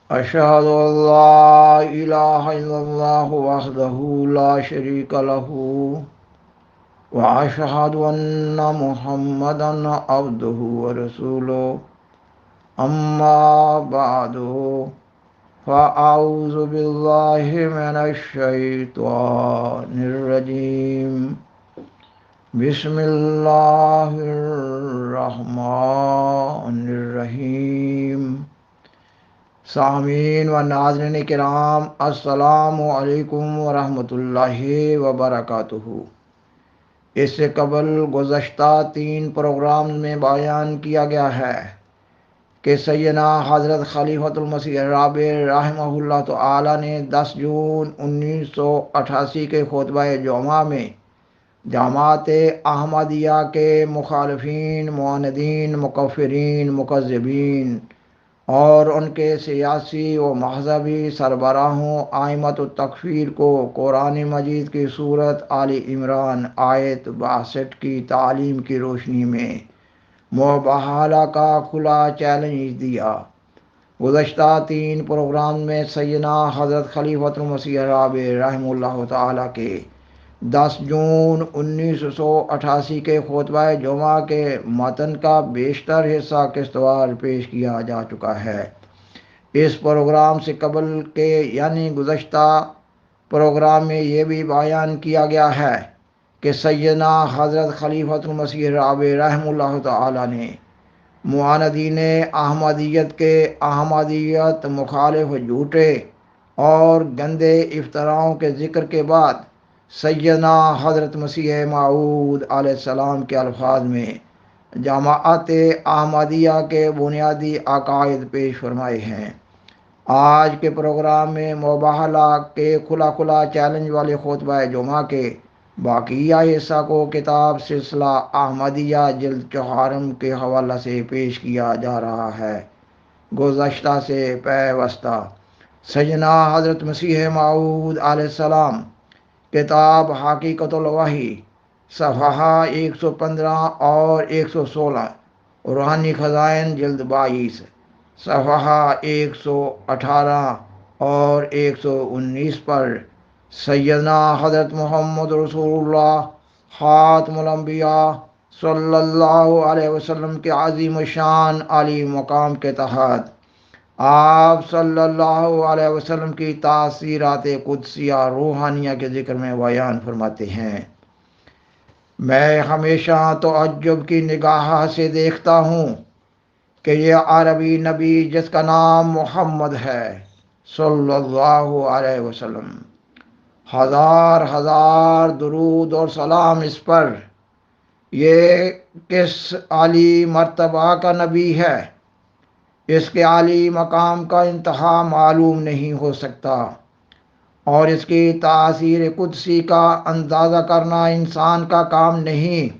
أشهد أن لا إله إلا الله وحده لا شريك له وأشهد أن محمدا عبده ورسوله أما بعد فأعوذ بالله من الشيطان الرجيم بسم الله الرحمن الرحيم سامعین و ناظرین کرام، السلام علیکم ورحمۃ اللہ وبرکاتہ۔ اس سے قبل گزشتہ 3 پروگرام میں بیان کیا گیا ہے کہ سیدنا حضرت خلیفۃ المسیح الرابع رحمہ اللہ تعالی نے 10 جون 1988 کے خطبہ جمعہ میں جماعت احمدیہ کے مخالفین، معاندین، مکفرین، مکذبین اور ان کے سیاسی و مذہبی سربراہوں ائمۃ التکفیر کو قرآن مجید کی سورت آل عمران آیت 62 کی تعلیم کی روشنی میں مباہلہ کا کھلا چیلنج دیا۔ گزشتہ 3 پروگرام میں سیدنا حضرت خلیفۃ المسیح الرابع رحمہ اللہ تعالیٰ کے 10 جون 1988 کے خطبہ جمعہ کے متن کا بیشتر حصہ قسطوار پیش کیا جا چکا ہے۔ اس پروگرام سے قبل کے یعنی گزشتہ پروگرام میں یہ بھی بیان کیا گیا ہے کہ سیدنا حضرت خلیفۃ المسیح الرابع رحمہ اللہ تعالی نے معاندین احمدیت کے احمدیت مخالف جھوٹے اور گندے افطراؤں کے ذکر کے بعد سیدنا حضرت مسیح موعود علیہ السلام کے الفاظ میں جماعت احمدیہ کے بنیادی عقائد پیش فرمائے ہیں۔ آج کے پروگرام میں مباہلہ کے کھلا چیلنج والے خطبہ جمعہ کے باقیہ حصہ کو کتاب سلسلہ احمدیہ جلد 4 کے حوالہ سے پیش کیا جا رہا ہے۔ گزشتہ سے پیوستہ سیدنا حضرت مسیح موعود علیہ السلام کتاب حقیقت الوحی صفحہ 115 اور 116، روحانی خزائن جلد 22 صفحہ 118 اور 119 پر سیدنا حضرت محمد رسول اللہ خاتم الانبیاء صلی اللہ علیہ وسلم کے عظیم شان علی مقام کے تحت آپ صلی اللہ علیہ وسلم کی تاثیرات قدسیہ روحانیہ کے ذکر میں بیان فرماتے ہیں۔ میں ہمیشہ تعجب کی نگاہ سے دیکھتا ہوں کہ یہ عربی نبی جس کا نام محمد ہے صلی اللہ علیہ وسلم، ہزار درود اور سلام اس پر، یہ کس عالی مرتبہ کا نبی ہے، اس کے عالی مقام کا انتہا معلوم نہیں ہو سکتا، اور اس کی تاثیر قدسی کا اندازہ کرنا انسان کا کام نہیں۔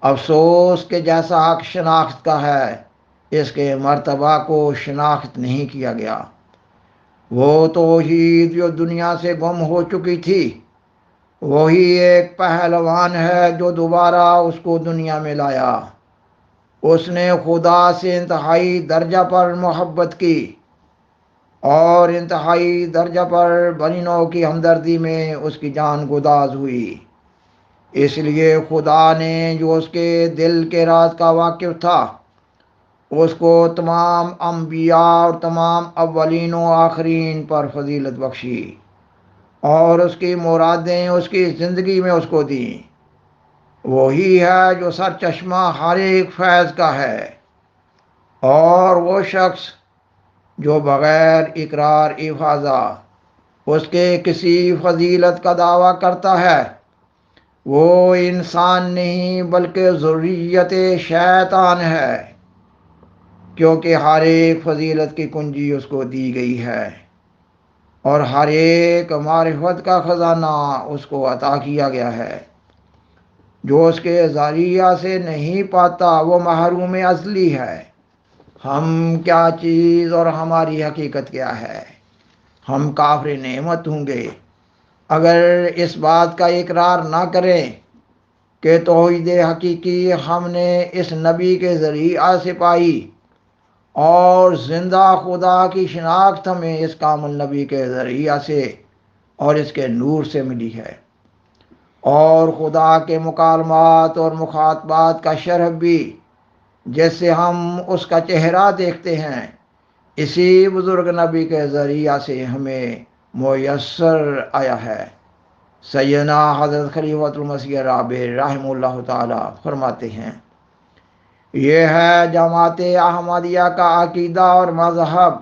افسوس کہ جیسا حق شناخت کا ہے، اس کے مرتبہ کو شناخت نہیں کیا گیا۔ وہ توحید جو دنیا سے گم ہو چکی تھی، وہی ایک پہلوان ہے جو دوبارہ اس کو دنیا میں لایا۔ اس نے خدا سے انتہائی درجہ پر محبت کی اور انتہائی درجہ پر بنی نوع کی ہمدردی میں اس کی جان گداز ہوئی۔ اس لیے خدا نے جو اس کے دل کے راز کا واقف تھا، اس کو تمام انبیاء اور تمام اولین و آخرین پر فضیلت بخشی اور اس کی مرادیں اس کی زندگی میں اس کو دیں۔ وہی ہے جو سرچشمہ ہر ایک فیض کا ہے، اور وہ شخص جو بغیر اقرار افاضہ اس کے کسی فضیلت کا دعویٰ کرتا ہے، وہ انسان نہیں بلکہ ذریت شیطان ہے، کیونکہ ہر ایک فضیلت کی کنجی اس کو دی گئی ہے اور ہر ایک معرفت کا خزانہ اس کو عطا کیا گیا ہے۔ جو اس کے ذریعہ سے نہیں پاتا وہ محروم ازلی ہے۔ ہم کیا چیز اور ہماری حقیقت کیا ہے؟ ہم کافر نعمت ہوں گے اگر اس بات کا اقرار نہ کریں کہ توحید حقیقی ہم نے اس نبی کے ذریعہ سے پائی اور زندہ خدا کی شناخت ہمیں اس کامل نبی کے ذریعہ سے اور اس کے نور سے ملی ہے، اور خدا کے مکالمات اور مخاطبات کا شرف بھی جیسے ہم اس کا چہرہ دیکھتے ہیں، اسی بزرگ نبی کے ذریعہ سے ہمیں میسر آیا ہے۔ سیدنا حضرت خلیفۃ المسیح رابع رحمہ اللہ تعالی فرماتے ہیں، یہ ہے جماعت احمدیہ کا عقیدہ اور مذہب،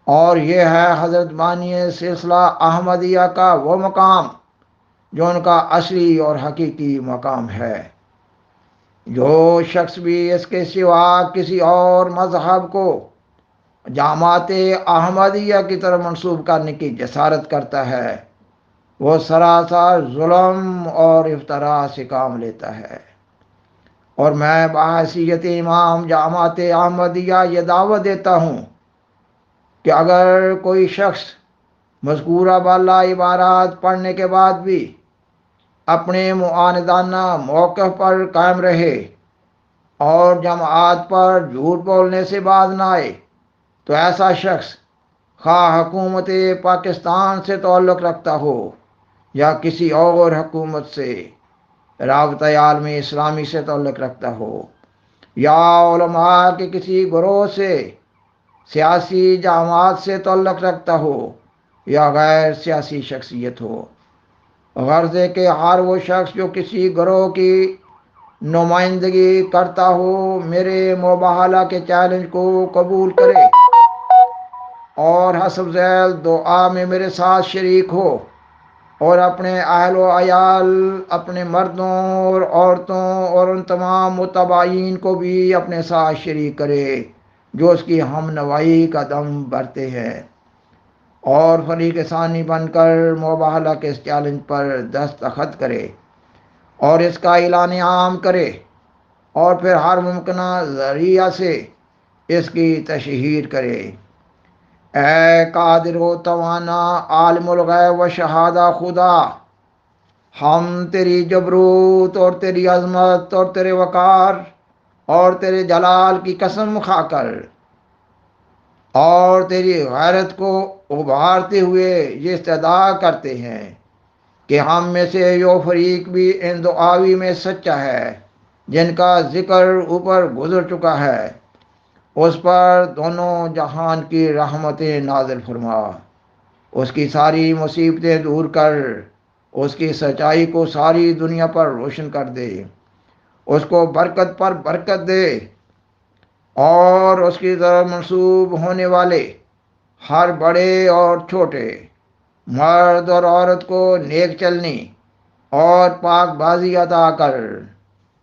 اور یہ ہے حضرت بانی سلسلہ احمدیہ کا وہ مقام جو ان کا اصلی اور حقیقی مقام ہے۔ جو شخص بھی اس کے سوا کسی اور مذہب کو جماعت احمدیہ کی طرف منسوب کرنے کی جسارت کرتا ہے، وہ سراسر ظلم اور افترا سے کام لیتا ہے۔ اور میں بحیثیت امام جماعت احمدیہ یہ دعوت دیتا ہوں کہ اگر کوئی شخص مذکورہ بالا عبارات پڑھنے کے بعد بھی اپنے معاندانہ موقف پر قائم رہے اور جماعت پر جھوٹ بولنے سے باز نہ آئے، تو ایسا شخص خواہ حکومت پاکستان سے تعلق رکھتا ہو یا کسی اور حکومت سے، رابطہ عالم اسلامی سے تعلق رکھتا ہو، یا علماء کے کسی گروہ سے، سیاسی جماعت سے تعلق رکھتا ہو یا غیر سیاسی شخصیت ہو، غرض ہے کہ ہر وہ شخص جو کسی گروہ کی نمائندگی کرتا ہو میرے مباہلہ کے چیلنج کو قبول کرے اور حسب ذیل دعا میں میرے ساتھ شریک ہو، اور اپنے اہل و عیال، اپنے مردوں اور عورتوں اور ان تمام متبعین کو بھی اپنے ساتھ شریک کرے جو اس کی ہم نوائی کا دم بھرتے ہیں، اور فریق ثانی بن کر مباہلہ کے اس چیلنج پر دستخط کرے اور اس کا اعلان عام کرے، اور پھر ہر ممکنہ ذریعہ سے اس کی تشہیر کرے۔ اے قادر و توانا عالم الغیب و شہادہ خدا، ہم تیری جبروت اور تیری عظمت اور تیرے وقار اور تیرے جلال کی قسم کھا کر اور تیری غیرت کو ابھارتے ہوئے یہ استدعا کرتے ہیں کہ ہم میں سے جو فریق بھی ان دعاوی میں سچا ہے جن کا ذکر اوپر گزر چکا ہے، اس پر دونوں جہان کی رحمتیں نازل فرما، اس کی ساری مصیبتیں دور کر، اس کی سچائی کو ساری دنیا پر روشن کر دے، اس کو برکت پر برکت دے، اور اس کی طرف منسوب ہونے والے ہر بڑے اور چھوٹے، مرد اور عورت کو نیک چلنی اور پاک بازی عطا کر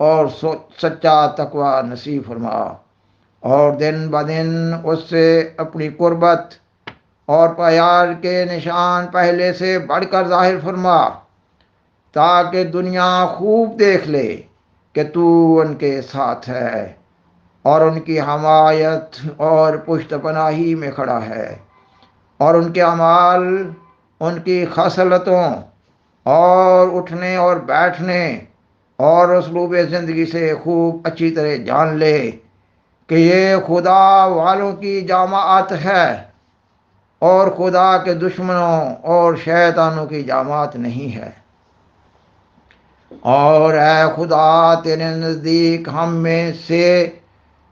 اور سچا تقوی نصیب فرما، اور دن بدن اس سے اپنی قربت اور پیار کے نشان پہلے سے بڑھ کر ظاہر فرما، تاکہ دنیا خوب دیکھ لے کہ تو ان کے ساتھ ہے اور ان کی حمایت اور پشت پناہی میں کھڑا ہے، اور ان کے اعمال، ان کی خصلتوں اور اٹھنے اور بیٹھنے اور اسلوب زندگی سے خوب اچھی طرح جان لے کہ یہ خدا والوں کی جماعت ہے اور خدا کے دشمنوں اور شیطانوں کی جماعت نہیں ہے۔ اور اے خدا، تیرے نزدیک ہم میں سے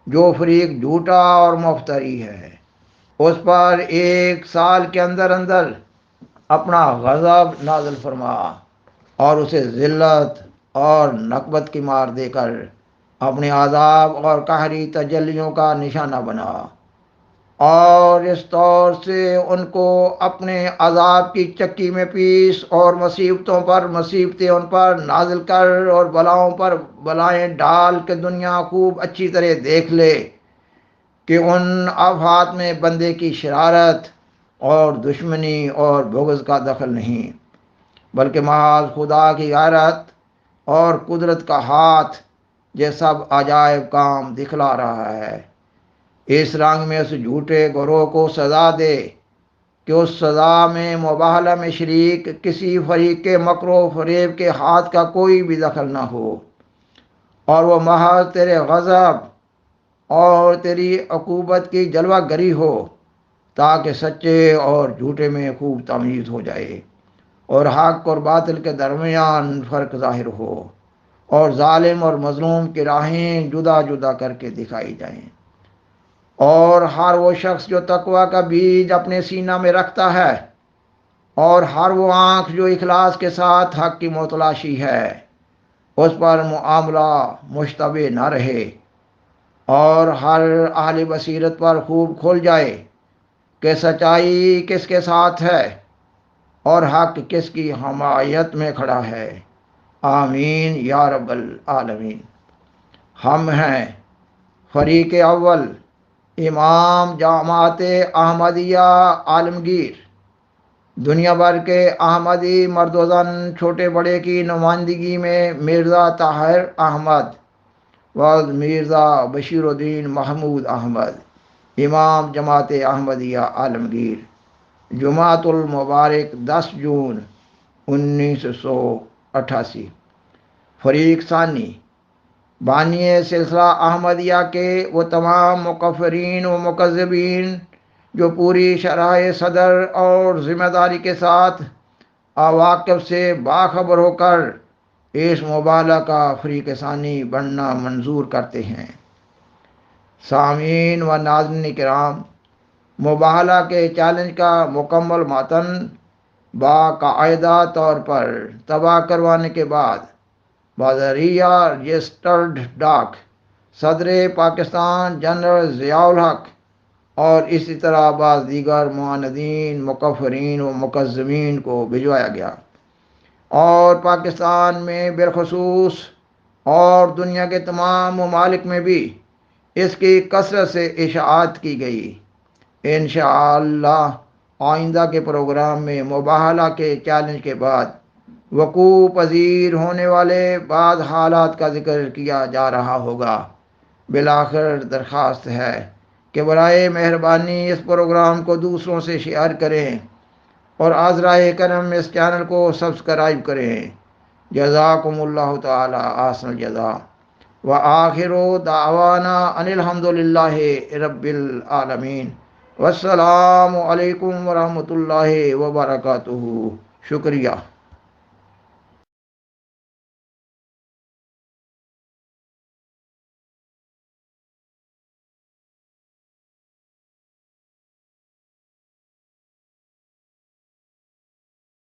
جو فریق جھوٹا اور مفتری ہے، اس پر 1 سال کے اندر اندر اپنا غضب نازل فرما اور اسے ذلت اور نکبت کی مار دے کر اپنے عذاب اور قہری تجلیوں کا نشانہ بنا، اور اس طور سے ان کو اپنے عذاب کی چکی میں پیس، اور مصیبتوں پر مصیبتیں ان پر نازل کر اور بلاؤں پر بلائیں ڈال کہ دنیا خوب اچھی طرح دیکھ لے کہ ان آفات میں بندے کی شرارت اور دشمنی اور بغض کا دخل نہیں، بلکہ محض خدا کی غیرت اور قدرت کا ہاتھ یہ سب عجائب کام دکھلا رہا ہے۔ اس رنگ میں اس جھوٹے گروہ کو سزا دے کہ اس سزا میں مباہلہ میں شریک کسی فریق کے مکر و فریب کے ہاتھ کا کوئی بھی دخل نہ ہو، اور وہ محض تیرے غضب اور تیری عقوبت کی جلوہ گری ہو، تاکہ سچے اور جھوٹے میں خوب تمیز ہو جائے اور حق اور باطل کے درمیان فرق ظاہر ہو، اور ظالم اور مظلوم کی راہیں جدا جدا کر کے دکھائی جائیں، اور ہر وہ شخص جو تقوی کا بیج اپنے سینہ میں رکھتا ہے، اور ہر وہ آنکھ جو اخلاص کے ساتھ حق کی متلاشی ہے، اس پر معاملہ مشتبہ نہ رہے، اور ہر اہل بصیرت پر خوب کھل جائے کہ سچائی کس کے ساتھ ہے اور حق کس کی حمایت میں کھڑا ہے۔ آمین یا رب العالمین۔ ہم ہیں فریق اول، امام جماعت احمدیہ عالمگیر، دنیا بھر کے احمدی مرد و زن چھوٹے بڑے کی نمائندگی میں مرزا طاہر احمد و مرزا بشیر الدین محمود احمد، امام جماعت احمدیہ عالمگیر، جمعۃ المبارک 10 جون 1988۔ فریق ثانی، بانی سلسلہ احمدیہ کے وہ تمام مکفرین و مکذبین جو پوری شرح صدر اور ذمہ داری کے ساتھ عواقب سے باخبر ہو کر اس مبالغہ کا فریق ثانی بننا منظور کرتے ہیں۔ سامعین و ناظرین کرام، مباہلہ کے چیلنج کا مکمل متن باقاعدہ طور پر طبع کروانے کے بعد بذریعہ رجسٹرڈ ڈاک صدر پاکستان جنرل ضیاء الحق اور اسی طرح بعض دیگر معاندین، مکفرین و مکذبین کو بھجوایا گیا، اور پاکستان میں بالخصوص اور دنیا کے تمام ممالک میں بھی اس کی کثرت سے اشاعت کی گئی۔ انشاءاللہ آئندہ کے پروگرام میں مباہلہ کے چیلنج کے بعد وقوع پذیر ہونے والے بعض حالات کا ذکر کیا جا رہا ہوگا۔ بالآخر درخواست ہے کہ برائے مہربانی اس پروگرام کو دوسروں سے شیئر کریں اور عذرائے کرم اس چینل کو سبسکرائب کریں۔ جزاکم اللہ تعالی احسن الجزاء، وآخر دعوانا ان الحمدللہ رب العالمین، والسلام علیکم ورحمۃ اللہ وبرکاتہ۔ شکریہ۔